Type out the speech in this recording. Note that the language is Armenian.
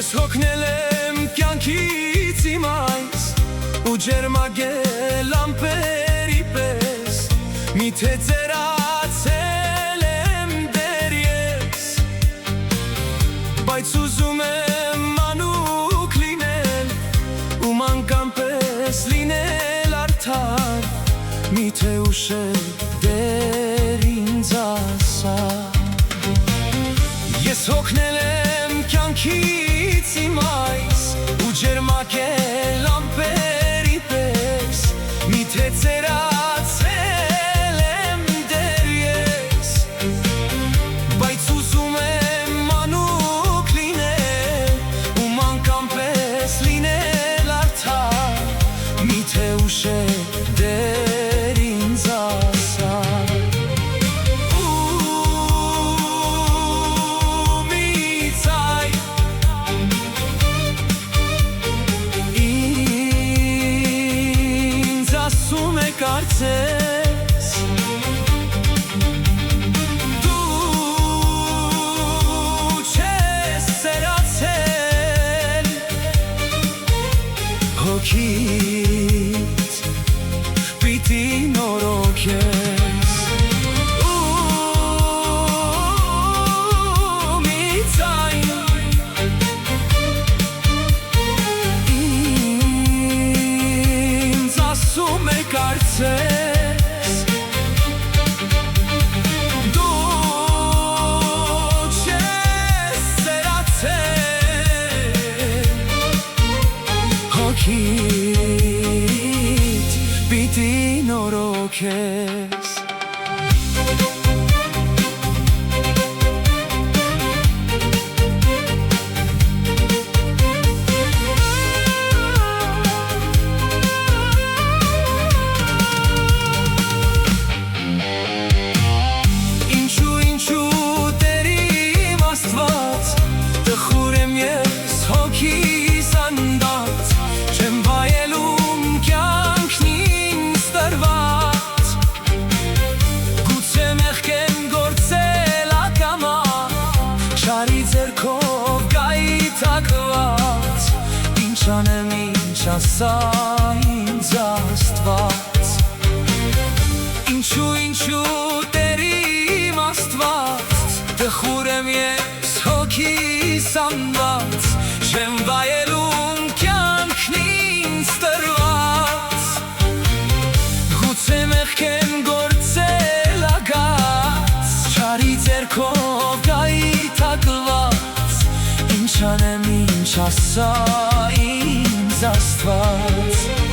Ես հոգնել եմ կյանքից իմ այս ու ջերմագել ամպերի պես միթե ծերացել եմ դեռ ես բայց ուզում եմ մանուկ լինել ու մանկան պես լինել արդար միթե ուշել դեռ ինձ ասա Ես հոգնել եմ կյանքից իմ այս ու ջերմագել ամպերի պես միթե ծերացել եմ դեռ ես բայց ուզում եմ մանուկ լինել ու մանկան պես լինել արդար միթե ուշել դեռ ինձ ասա Կարծես դու չես սերացել հոգիդ պիտի նորոգես մի ձայն ինձ ասում է կարծես դու չես սերացել հոգիդ պիտի նորոգես Ձերքով գայի թակված Ինչ անեմ ինչ ասա ինձ Աստված Ինչու Տեր իմ Աստված Տխուր եմ ես հոգիս անված Չեմ վայելում կյանքն ինձ տրված Գուցե մեղք եմ գործել ագած Չարի ձերքով գայի Ինչ անեմ ինչ ասա ինձ Աստված